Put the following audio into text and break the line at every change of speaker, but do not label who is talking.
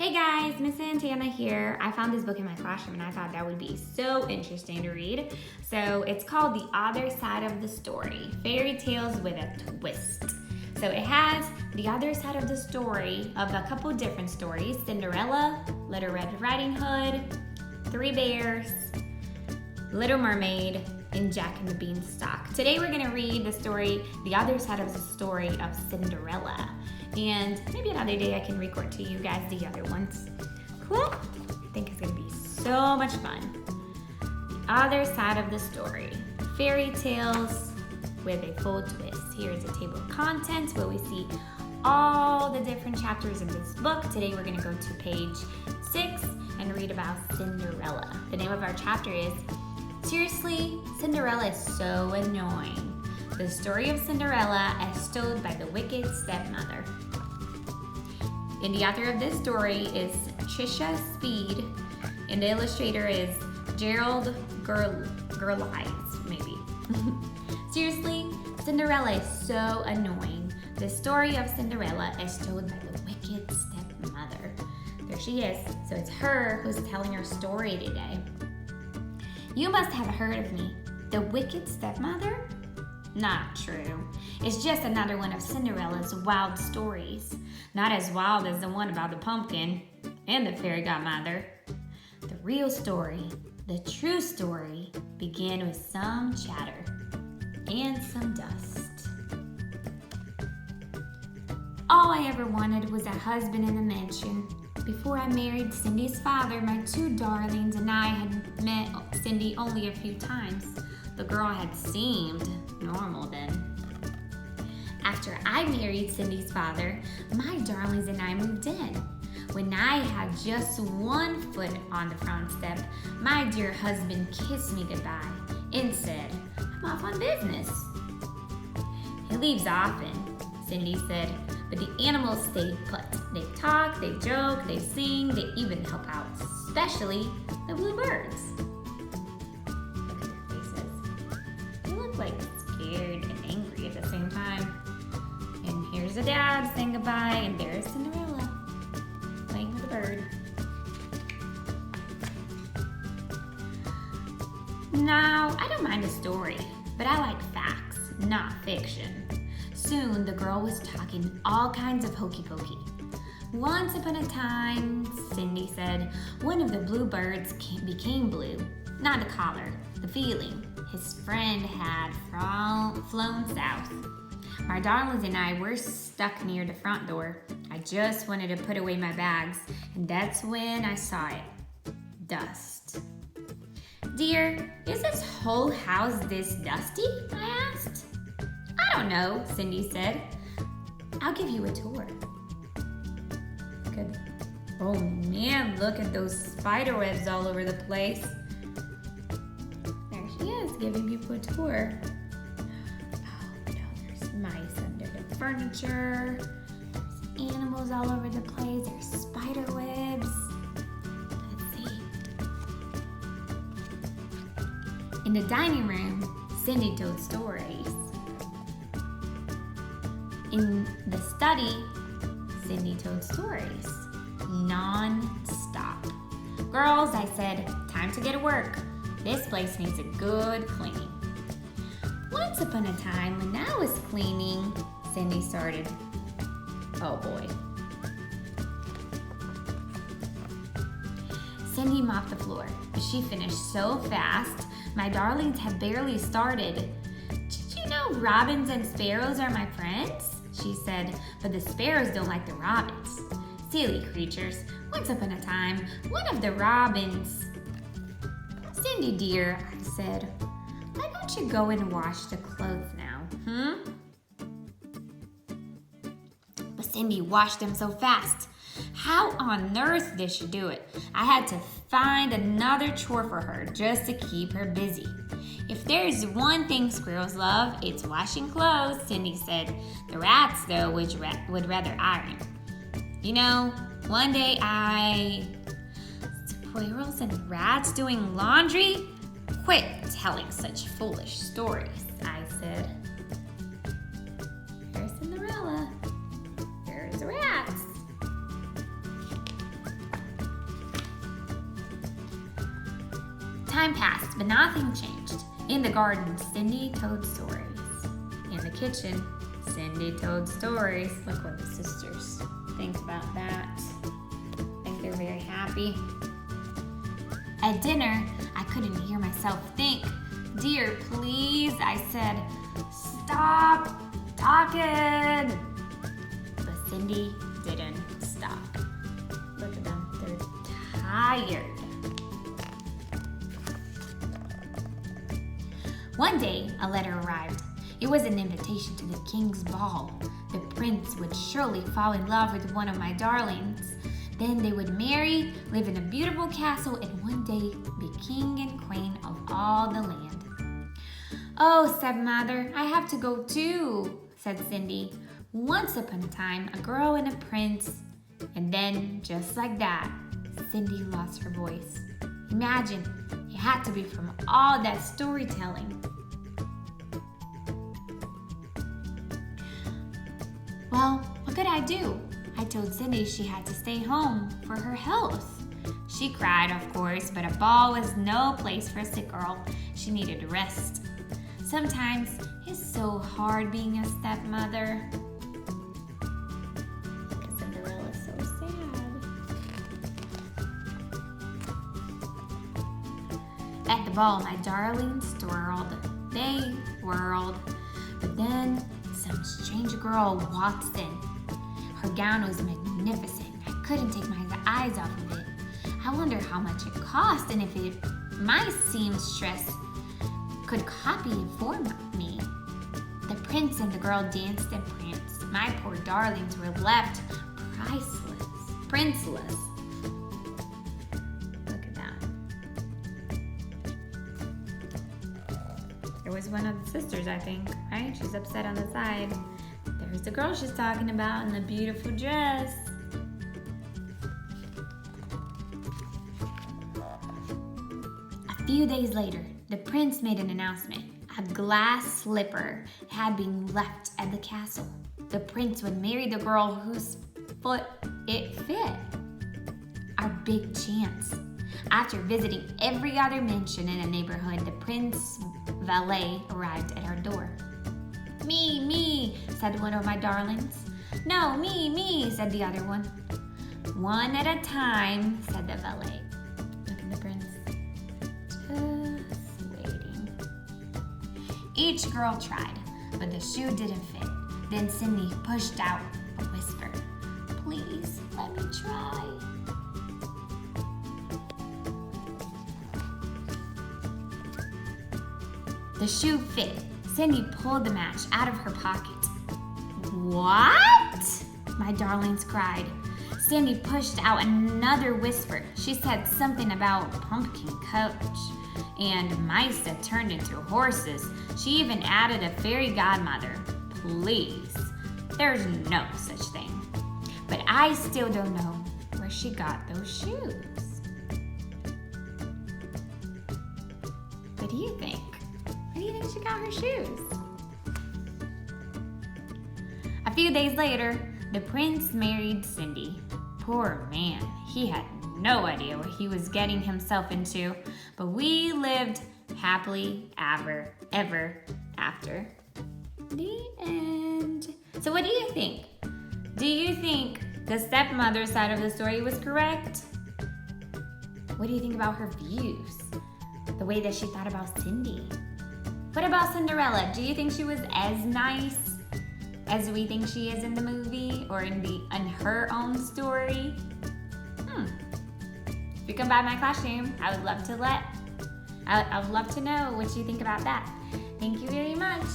Hey guys, Miss Santana here. I found this book in my classroom and I thought that would be so interesting to read. So it's called The Other Side of the Story, Fairy Tales with a Twist. So it has the other side of the story of a couple different stories: Cinderella, Little Red Riding Hood, Three Bears, Little Mermaid, and Jack and the Beanstalk. Today we're gonna read the story, The Other Side of the Story of Cinderella. And maybe another day I can record to you guys the other ones. Cool? I think it's gonna be so much fun. The Other Side of the Story, Fairy Tales with a Full Twist. Here is a table of contents where we see all the different chapters in this book. Today we're gonna go to page 6 and read about Cinderella. The name of our chapter is Seriously, Cinderella is so annoying. The story of Cinderella as told by the wicked stepmother. And the author of this story is Trisha Speed, and the illustrator is Gerald Gerlides, maybe. Seriously, Cinderella is so annoying. The story of Cinderella as told by the wicked stepmother. There she is. So it's her who's telling her story today. You must have heard of me, the wicked stepmother? Not true. It's just another one of Cinderella's wild stories. Not as wild as the one about the pumpkin and the fairy godmother. The real story, the true story, began with some chatter and some dust. All I ever wanted was a husband in a mansion. Before I married Cindy's father, my two darlings and I had met Cindy only a few times. The girl had seemed normal then. After I married Cindy's father, my darlings and I moved in. When I had just one foot on the front step, my dear husband kissed me goodbye and said, "I'm off on business." "He leaves often," Cindy said, "but the animals stay put. They talk, they joke, they sing, they even help out, especially the bluebirds." Look at their faces. They look like scared and angry at the same time. And here's the dad saying goodbye, and there's Cinderella playing with a bird. Now, I don't mind a story, but I like facts, not fiction. Soon, the girl was talking all kinds of hokey pokey. "Once upon a time," Cindy said, "one of the bluebirds became blue. Not the color, the feeling. His friend had flown south. My darlings and I were stuck near the front door. I just wanted to put away my bags, and that's when I saw it. Dust." "Dear, is this whole house this dusty?" I asked. "I don't know," Cindy said. "I'll give you a tour." Good. Oh man, look at those spider webs all over the place. There she is, giving you a tour. Oh no, there's mice under the furniture. There's animals all over the place. There's spider webs. Let's see. In the dining room, Cindy told stories. In the study, Cindy told stories, non-stop. "Girls," I said, "time to get to work. This place needs a good cleaning." "Once upon a time when I was cleaning," Cindy started. Oh boy. Cindy mopped the floor, but she finished so fast, my darlings had barely started. "Did you know robins and sparrows are my friends?" she said, "but the sparrows don't like the robins. Silly creatures. Once upon a time, one of the robins..." "Cindy dear," I said, "why don't you go and wash the clothes now, But Cindy washed them so fast. How on earth did she do it? I had to find another chore for her just to keep her busy. "If there's one thing squirrels love, it's washing clothes," Cindy said. "The rats, though, would rather iron. You know, one day Squirrels and rats doing laundry? Quit telling such foolish stories," I said. Here's Cinderella. Here's the rats. Time passed, but nothing changed. In the garden, Cindy told stories. In the kitchen, Cindy told stories. Look what the sisters think about that. I think they're very happy. At dinner, I couldn't hear myself think. Dear, please, I said, stop talking. But Cindy didn't stop. Look at them, they're tired. One day, a letter arrived. It was an invitation to the king's ball. The prince would surely fall in love with one of my darlings. Then they would marry, live in a beautiful castle, and one day be king and queen of all the land. Oh, stepmother, I have to go too, said Cindy. Once upon a time, a girl and a prince. And then, just like that, Cindy lost her voice. Imagine, it had to be from all that storytelling. Well, what could I do? I told Cindy she had to stay home for her health. She cried, of course, but a ball was no place for a sick girl. She needed rest. Sometimes it's so hard being a stepmother. Because Cinderella is so sad. At the ball, my darlings twirled. They whirled. But then some strange girl waltzed in. Her gown was magnificent. I couldn't take my eyes off of it. I wonder how much it cost and if my seamstress could copy it for me. The prince and the girl danced and pranced. My poor darlings were left princeless. Look at that. There was one of the sisters, I think, right? She's upset on the side. There's the girl she's talking about in the beautiful dress. A few days later, the prince made an announcement. A glass slipper had been left at the castle. The prince would marry the girl whose foot it fit. Our big chance. After visiting every other mansion in the neighborhood, the prince's valet arrived at our door. Me, said one of my darlings. No, me, said the other one. One at a time, said the valet. Look at the prince. Just waiting. Each girl tried, but the shoe didn't fit. Then Cindy pushed out a whisper. Please, let me try. The shoe fit. Cindy pulled the match out of her pocket. What? My darlings cried. Cindy pushed out another whisper. She said something about pumpkin coach and mice that turned into horses. She even added a fairy godmother. Please, there's no such thing. But I still don't know where she got those shoes. What do you think? Where do you think she got her shoes? A few days later, the prince married Cindy. Poor man, he had no idea what he was getting himself into, but we lived happily ever after. The end. So what do you think? Do you think the stepmother side of the story was correct? What do you think about her views? The way that she thought about Cindy? What about Cinderella? Do you think she was as nice as we think she is in the movie or in her own story? If you come by my classroom, I would love to know what you think about that. Thank you very much.